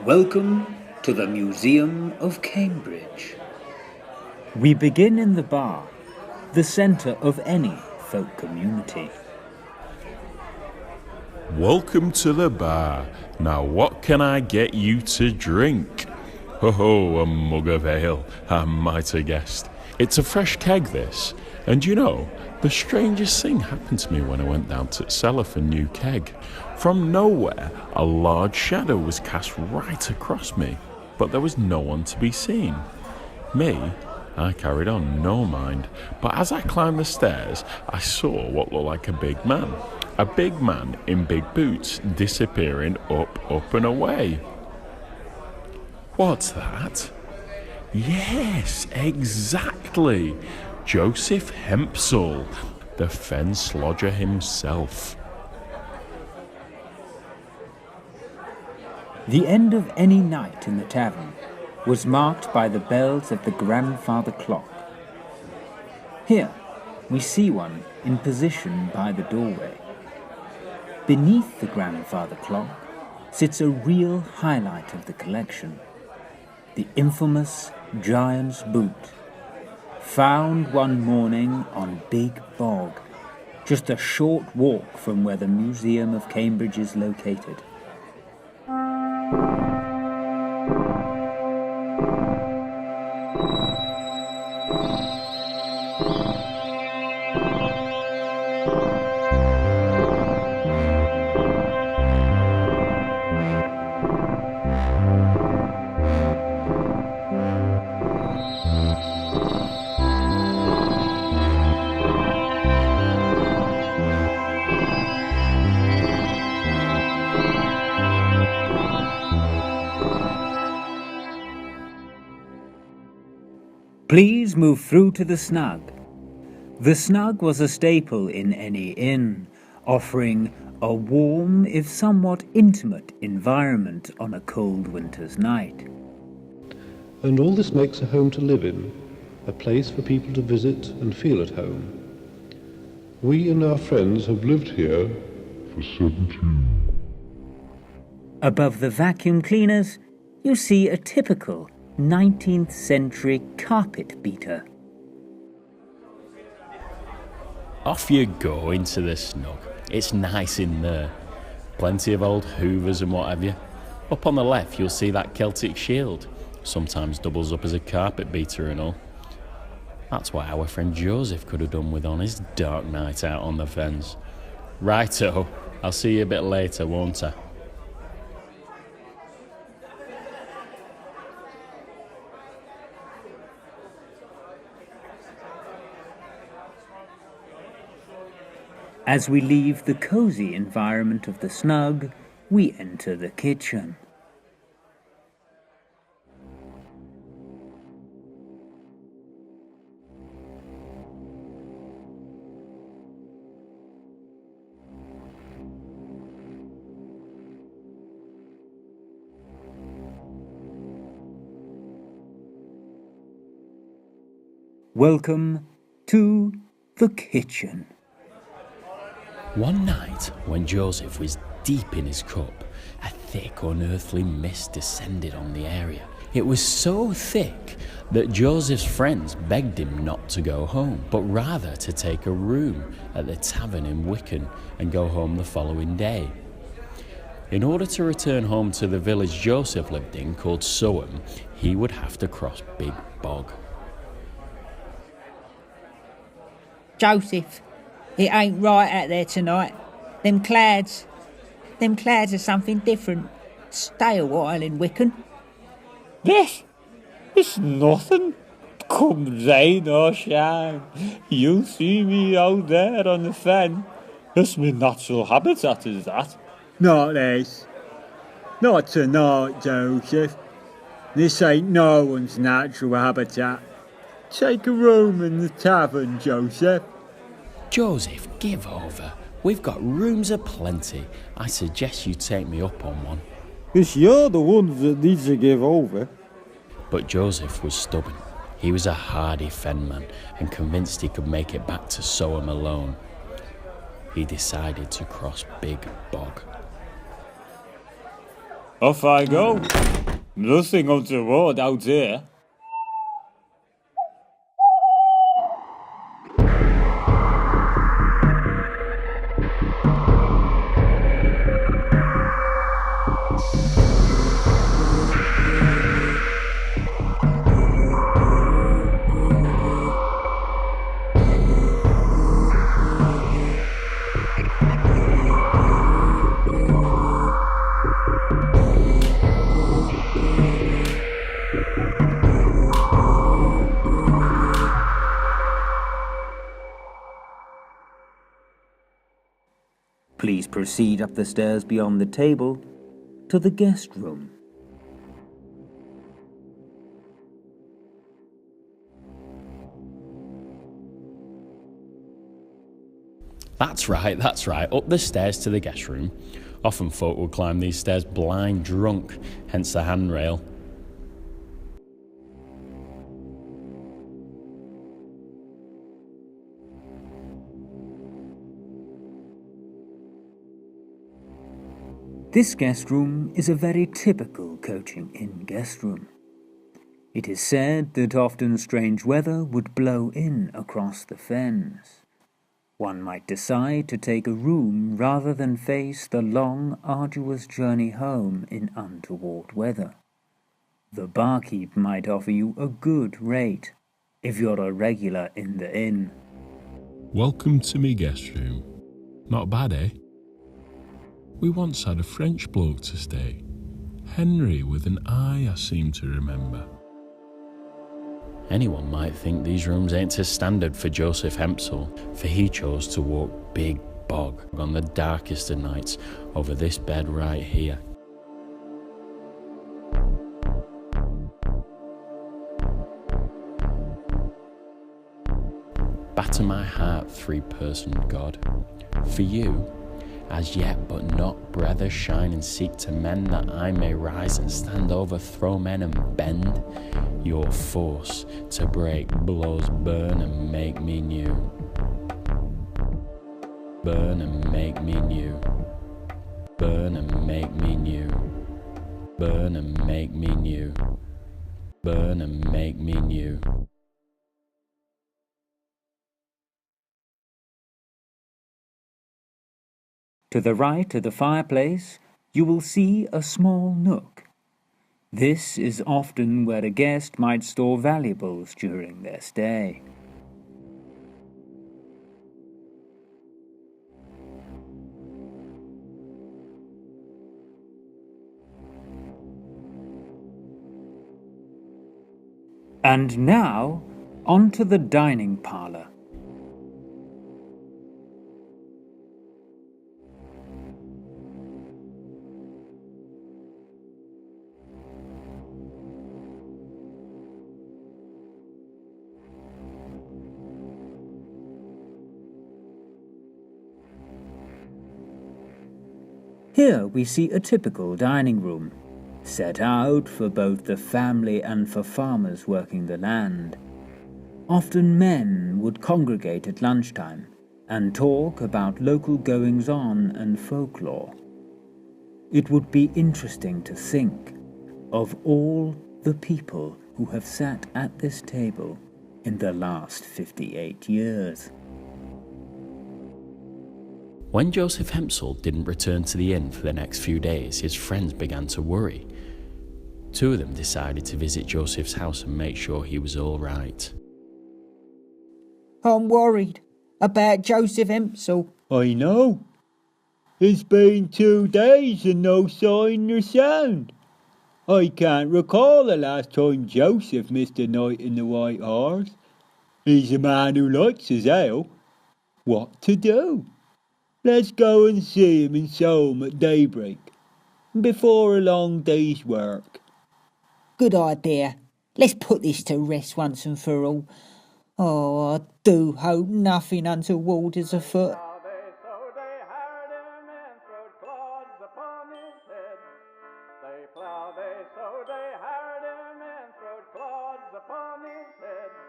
Welcome to the Museum of Cambridge. We begin in the bar, the centre of any folk community. Welcome to the bar. Now what can I get you to drink? Ho, a mug of ale, I might have guessed. It's a fresh keg, this. And you know, the strangest thing happened to me when I went down to the cellar for new keg. From nowhere, a large shadow was cast right across me, but there was no one to be seen. I carried on, no mind, but as I climbed the stairs, I saw what looked like a big man. A big man in big boots disappearing up and away. What's that? Yes, exactly. Joseph Hempsall, the fen slodger himself. The end of any night in the tavern was marked by the bells of the grandfather clock. Here, we see one in position by the doorway. Beneath the grandfather clock sits a real highlight of the collection, the infamous giant's boot, found one morning on Big Bog, just a short walk from where the Museum of Cambridge is located. Please move through to the snug. The snug was a staple in any inn, offering a warm, if somewhat intimate, environment on a cold winter's night. And all this makes a home to live in, a place for people to visit and feel at home. We and our friends have lived here for 17. Above the vacuum cleaners, you see a typical 19th century carpet beater. Off you go into the snug. It's nice in there. Plenty of old hoovers and what have you. Up on the left you'll see that Celtic shield. Sometimes doubles up as a carpet beater and all. That's what our friend Joseph could have done with on his dark night out on the fens. Righto, I'll see you a bit later, won't I? As we leave the cosy environment of the snug, we enter the kitchen. Welcome to the kitchen. One night, when Joseph was deep in his cup, a thick, unearthly mist descended on the area. It was so thick that Joseph's friends begged him not to go home, but rather to take a room at the tavern in Wicken and go home the following day. In order to return home to the village Joseph lived in, called Soham, he would have to cross Big Bog. Joseph, it ain't right out there tonight. Them clouds are something different. Stay a while in Wicken. This? It's nothing. Come rain or shine, you'll see me out there on the fen. It's my natural habitat, is that? Not this. Not tonight, Joseph. This ain't no one's natural habitat. Take a room in the tavern, Joseph. Joseph, give over. We've got rooms aplenty. I suggest you take me up on one. It's you're the ones that need to give over. But Joseph was stubborn. He was a hardy fenman and convinced he could make it back to Soham alone. He decided to cross Big Bog. Off I go. Nothing untoward out here. Please proceed up the stairs beyond the table to the guest room. That's right. Up the stairs to the guest room. Often folk will climb these stairs blind drunk, hence the handrail. This guest room is a very typical Coaching Inn guest room. It is said that often strange weather would blow in across the fens. One might decide to take a room rather than face the long, arduous journey home in untoward weather. The barkeep might offer you a good rate if you're a regular in the inn. Welcome to me guest room. Not bad, eh? We once had a French bloke to stay. Henry with an I seem to remember. Anyone might think these rooms ain't to standard for Joseph Hempsall, for he chose to walk big bog on the darkest of nights over this bed right here. Batter my heart, three-person God. For you, as yet but not brother, shine and seek to mend, that I may rise and stand, overthrow men and bend. Your force to break blows burn and make me new. Burn and make me new. Burn and make me new. Burn and make me new. Burn and make me new. To the right of the fireplace, you will see a small nook. This is often where a guest might store valuables during their stay. And now, on to the dining parlour. Here we see a typical dining room, set out for both the family and for farmers working the land. Often men would congregate at lunchtime and talk about local goings-on and folklore. It would be interesting to think of all the people who have sat at this table in the last 58 years. When Joseph Hempsall didn't return to the inn for the next few days, his friends began to worry. Two of them decided to visit Joseph's house and make sure he was all right. I'm worried about Joseph Hempsall. I know. It's been 2 days and no sign nor sound. I can't recall the last time Joseph missed a night in the White Horse. He's a man who likes his ale. What to do? Let's go and see him in Soam at daybreak, before a long day's work. Good idea. Let's put this to rest once and for all. Oh, I do hope nothing untoward is afoot.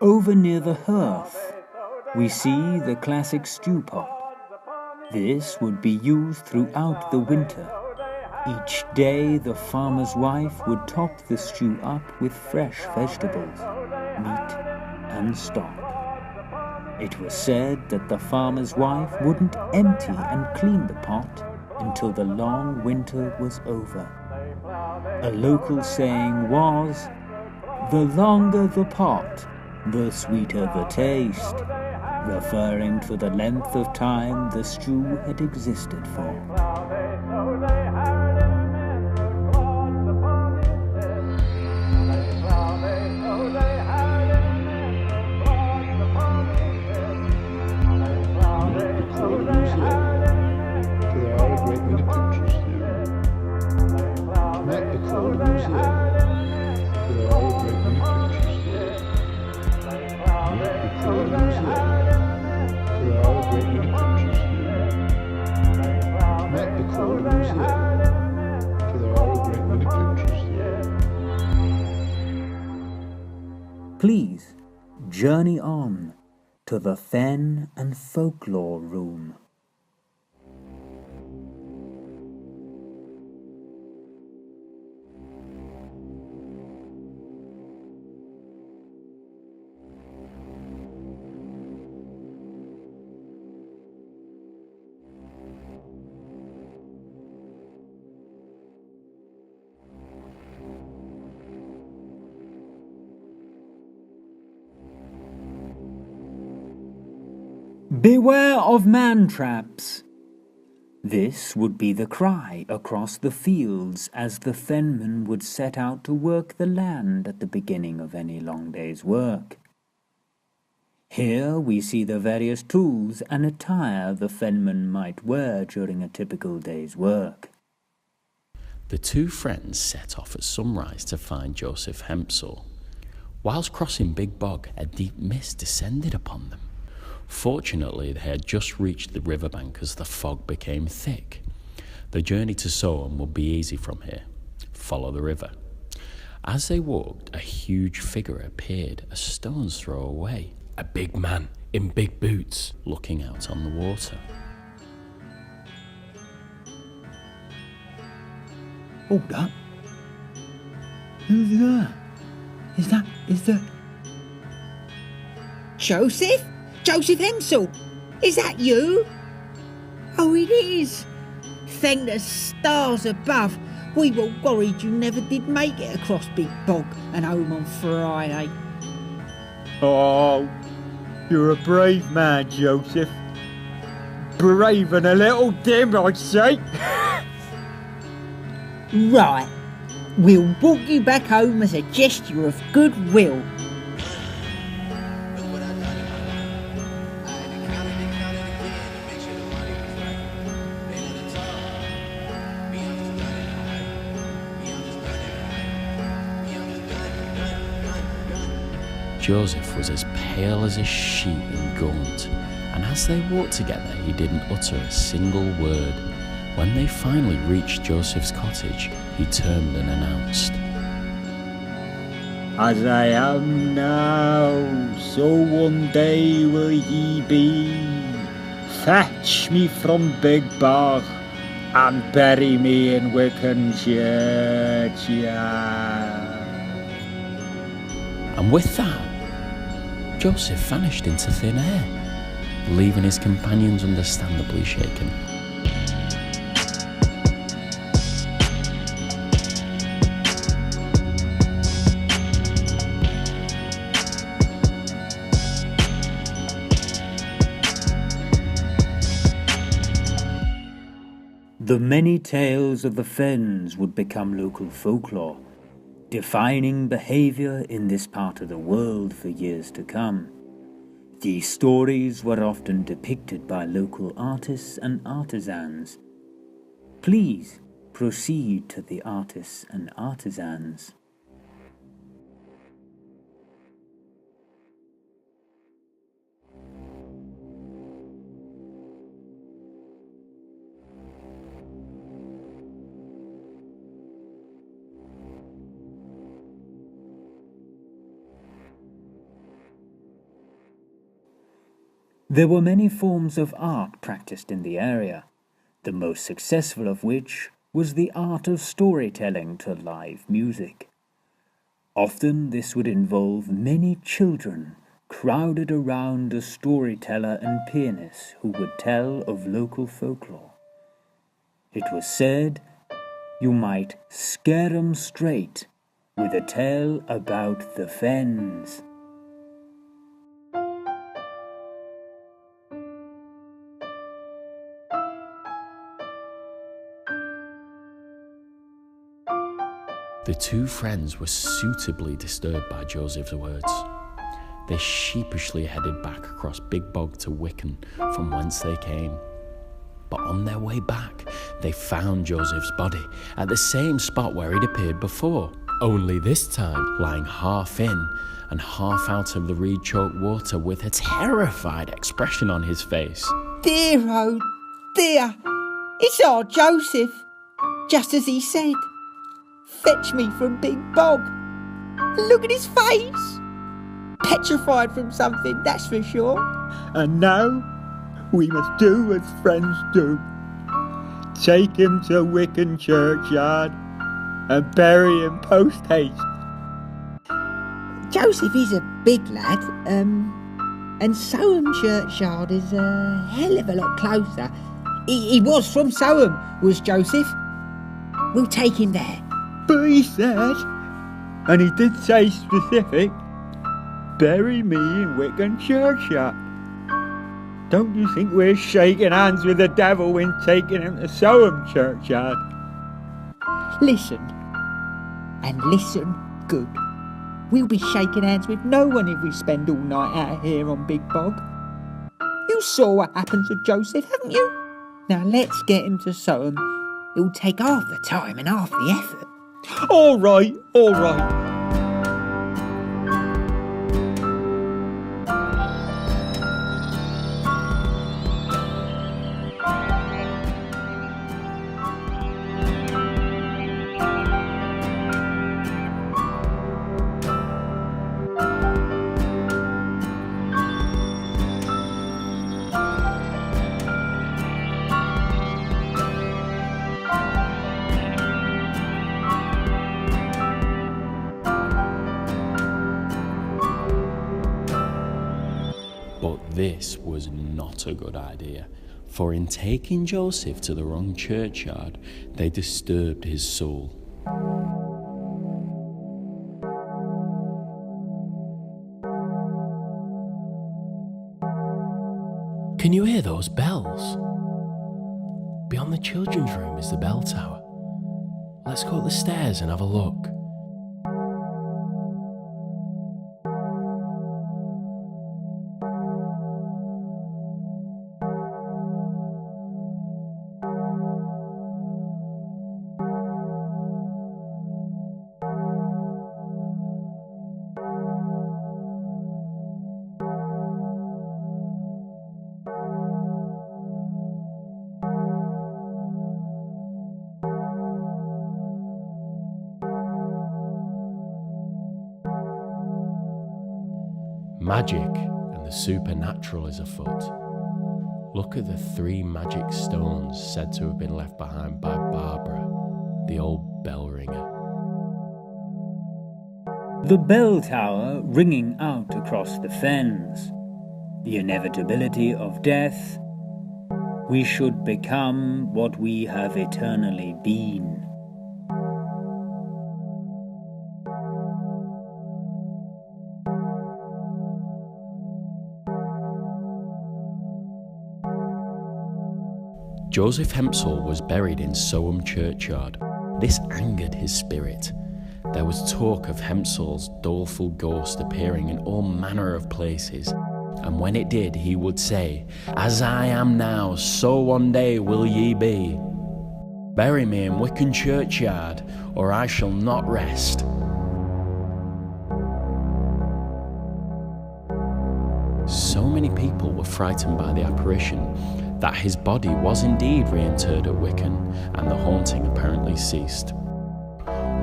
Over near the hearth, we see the classic stew pot. This would be used throughout the winter, Each day the farmer's wife would top the stew up with fresh vegetables, meat and stock. It was said that the farmer's wife wouldn't empty and clean the pot until the long winter was over. A local saying was, "The longer the pot, the sweeter the taste," referring to the length of time the stew had existed for. Please journey on to the Fen and Folklore Room. Beware of man-traps! This would be the cry across the fields as the fenmen would set out to work the land at the beginning of any long day's work. Here we see the various tools and attire the fenmen might wear during a typical day's work. The two friends set off at sunrise to find Joseph Hempsall. Whilst crossing Big Bog, a deep mist descended upon them. Fortunately, they had just reached the riverbank as the fog became thick. The journey to Soham would be easy from here. Follow the river. As they walked, a huge figure appeared a stone's throw away. A big man in big boots looking out on the water. Hold up. Who's that? Is that... Joseph? Joseph Hempsall? Is that you? Oh, it is. Thank the stars above. We were worried you never did make it across Big Bog and home on Friday. Oh, you're a brave man, Joseph. Brave and a little dim, I'd say. Right. We'll walk you back home as a gesture of goodwill. Joseph was as pale as a sheep and gaunt, and as they walked together he didn't utter a single word. When they finally reached Joseph's cottage, he turned and announced, As I am now, so one day will ye be. Fetch me from Big Bog and bury me in Wickham churchyard. and with that, Joseph vanished into thin air, leaving his companions understandably shaken. The many tales of the fens would become local folklore, defining behaviour in this part of the world for years to come. These stories were often depicted by local artists and artisans. Please proceed to the artists and artisans. There were many forms of art practiced in the area, the most successful of which was the art of storytelling to live music. Often this would involve many children crowded around a storyteller and pianist who would tell of local folklore. It was said you might scare 'em straight with a tale about the fens. The two friends were suitably disturbed by Joseph's words. They sheepishly headed back across Big Bog to Wicken, from whence they came. But on their way back, they found Joseph's body at the same spot where he'd appeared before, only this time lying half in and half out of the reed-choked water with a terrified expression on his face. Dear, oh dear, it's our Joseph, just as he said. Fetch me from Big Bog. Look at his face. Petrified from something, that's for sure. And now we must do as friends do. Take him to Wicken churchyard and bury him post-haste. Joseph is a big lad, and Soham churchyard is a hell of a lot closer. He was from Soham, was Joseph. We'll take him there. But he said, and he did say specific, bury me in Wicken churchyard. Don't you think we're shaking hands with the devil in taking him to Soham churchyard? Listen, and listen good. We'll be shaking hands with no one if we spend all night out here on Big Bog. You saw what happened to Joseph, haven't you? Now let's get him to Soham. It'll take half the time and half the effort. All right, all right. This was not a good idea, for in taking Joseph to the wrong churchyard, they disturbed his soul. Can you hear those bells? Beyond the children's room is the bell tower. Let's go up the stairs and have a look. Magic and the supernatural is afoot. Look at the 3 magic stones said to have been left behind by Barbara, the old bell ringer. The bell tower ringing out across the fens. The inevitability of death. We should become what we have eternally been. Joseph Hempsall was buried in Soham churchyard. This angered his spirit. There was talk of Hempsall's doleful ghost appearing in all manner of places, and when it did, he would say, "As I am now, so one day will ye be. Bury me in Wicken churchyard, or I shall not rest." So many people were frightened by the apparition that his body was indeed reinterred at Wicken, and the haunting apparently ceased.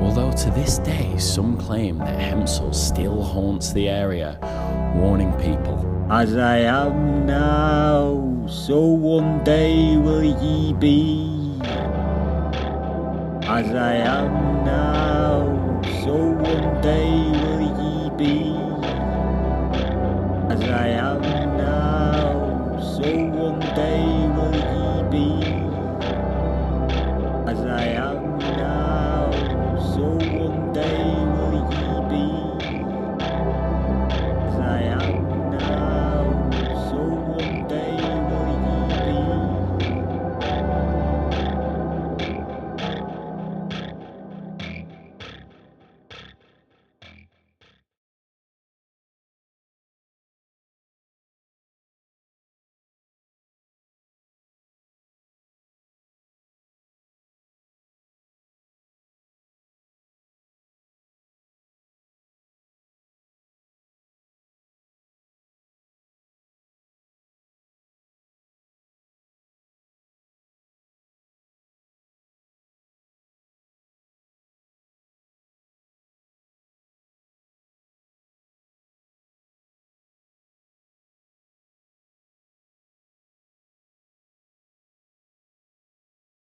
Although to this day some claim that Hempsall still haunts the area, warning people, As I am now, so one day will ye be. As I am now, so one day will ye be. As I am